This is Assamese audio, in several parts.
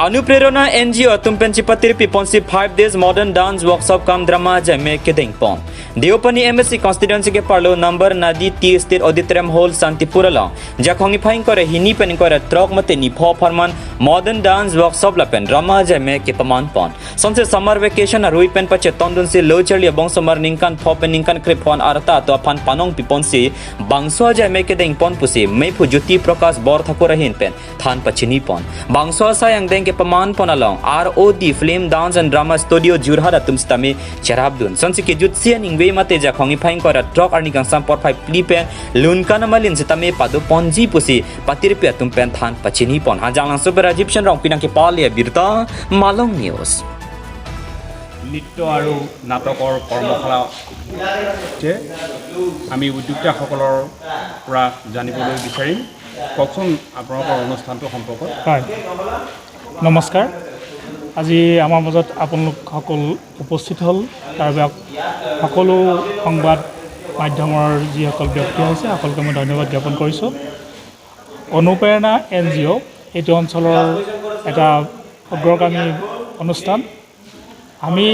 Anuprerna NGO tumpenchi patir piponsi 5 days modern dance workshop kam drama jame kedeng pon Deopani MSC constituency ke parlo number nadi T state auditorium hall Santipura la jakhongi phaing kore hini pen kore trok mate ni pho farman modern dance workshop la pen drama jame ke paman pon sonse summer vacation arui pen pache tondun se lo charli bong summer ningkan pho pen ningkan krepon arta to phan panong piponsi bangso jame kedeng pon pusi me phu juti prakash bor thakura hin pen than pachini pon bangso sayang deng ke paman pon along ROD film dance and drama studio jurhada tumstami cherabdun sonse ke jut sian ingwe mate ja khongi phaing kora trok arni gang sam por phai plipe lunkana malin sitame padu ponji pusi patir pe tumpen than pachini pon hanjang super egyptian rong pinang ke palia birta malong news নৃত্য আৰু নাটকৰ কৰ্মশালা যে আমি উদ্যোক্তাসকলৰ পৰা জানিবলৈ বিচাৰিম কওকচোন আপোনালোকৰ অনুষ্ঠানটো সম্পৰ্কত হয় নমস্কাৰ আজি আমাৰ মাজত আপোনালোক সকল উপস্থিত হ'ল তাৰ বাবে সকলো সংবাদ মাধ্যমৰ যিসকল ব্যক্তি আছে সকলোকে মই ধন্যবাদ জ্ঞাপন কৰিছোঁ অনুপ্ৰেৰণা NGO এইটো অঞ্চলৰ এটা অগ্ৰগামী অনুষ্ঠান আমি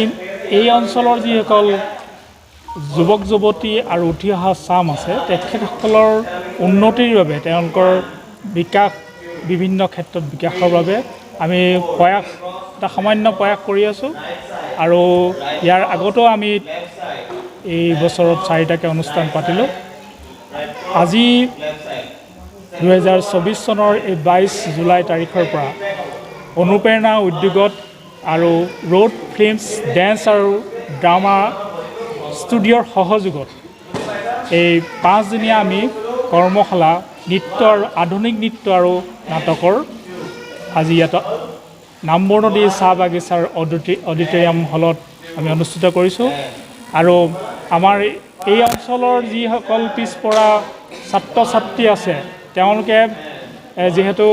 এই অঞ্চলৰ যিসকল যুৱক যুৱতী আৰু উঠি অহা চাম আছে তেখেতসকলৰ উন্নতিৰ বাবে তেওঁলোকৰ বিকাশ বিভিন্ন ক্ষেত্ৰত বিকাশৰ বাবে আমি এটা সামান্য প্ৰয়াস কৰি আছোঁ আৰু ইয়াৰ আগতেও আমি এই বছৰত 4টাকৈ অনুষ্ঠান পাতিলোঁ আজি 2024 চনৰ এই 22 জুলাই তাৰিখৰ পৰা অনুপ্ৰেৰণা উদ্যোগত আৰু ৰোড ফিল্মছ ডেন্স আৰু ড্ৰামা ষ্টুডিঅ'ৰ সহযোগত এই 5 দিনীয়া আমি কৰ্মশালা নৃত্য আৰু আধুনিক নৃত্য আৰু নাটকৰ আজি ইয়াত নামবৰ নদী চাহ বাগিচাৰ অডিটৰিয়াম হলত আমি অনুষ্ঠিত কৰিছোঁ আৰু আমাৰ এই অঞ্চলৰ যিসকল পিছপৰা ছাত্ৰ ছাত্ৰী আছে তেওঁলোকে যিহেতু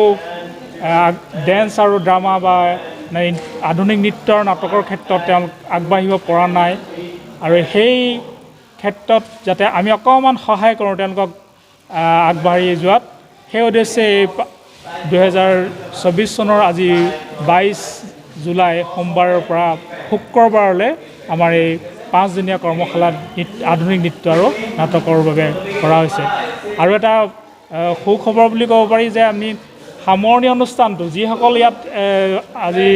ডেন্স আৰু ড্ৰামা বা আধুনিক নৃত্য আৰু নাটকৰ ক্ষেত্ৰত তেওঁলোক আগবাঢ়িব পৰা নাই আৰু সেই ক্ষেত্ৰত যাতে আমি অকণমান সহায় কৰোঁ তেওঁলোকক আগবাঢ়ি যোৱাত সেই উদ্দেশ্যে 2024 চনৰ আজি 22 জুলাই সোমবাৰৰ পৰা শুক্ৰবাৰলৈ আমাৰ এই 5 দিনীয়া কৰ্মশালা আধুনিক নৃত্য আৰু নাটকৰ বাবে কৰা হৈছে আৰু এটা সুখবৰ বুলি ক'ব পাৰি যে আমি সামৰণি অনুষ্ঠানটো যিসকল ইয়াত আজি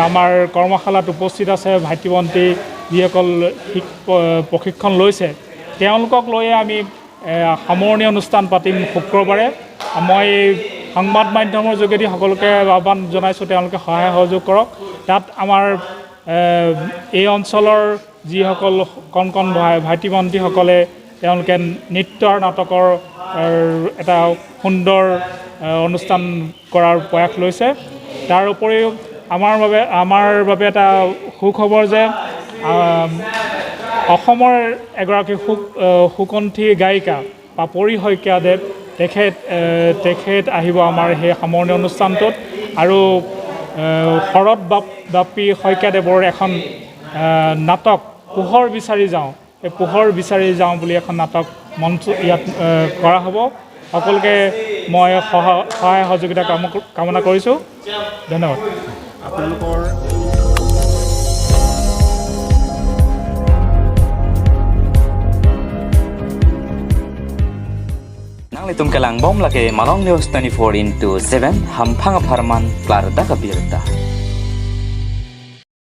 আমাৰ কৰ্মশালাত উপস্থিত আছে ভাইটি ভণ্টি যিসকল প্ৰশিক্ষণ লৈছে তেওঁলোকক লৈয়ে আমি সামৰণি অনুষ্ঠান পাতিম শুক্ৰবাৰে মই সংবাদ মাধ্যমৰ যোগেদি সকলোকে আহ্বান জনাইছোঁ তেওঁলোকে সহায় সহযোগ কৰক তাত আমাৰ এই অঞ্চলৰ যিসকল কণ কণ ভাইটি ভণ্টিসকলে তেওঁলোকে নৃত্য আৰু নাটকৰ এটা সুন্দৰ অনুষ্ঠান কৰাৰ প্ৰয়াস লৈছে তাৰ উপৰিও আমাৰ বাবে এটা সুখবৰ যে অসমৰ এগৰাকী সুকণ্ঠী গায়িকা পাপৰি শইকীয়াদেৱ তেখেত আহিব আমাৰ সেই সামৰণি অনুষ্ঠানটোত আৰু শৰৎ বাপী শইকীয়াদেৱৰ এখন নাটক পোহৰ বিচাৰি যাওঁ এই পোহৰ বিচাৰি যাওঁ বুলি এখন নাটক মঞ্চ ইয়াত কৰা হ'ব সকলোকে মই সহায় সহযোগিতা কামনা কৰিছোঁ ধন্যবাদ আপোনালোকৰ Nang litum kelang bom lake Malong News 24/7 hampang aparman klar da kabirta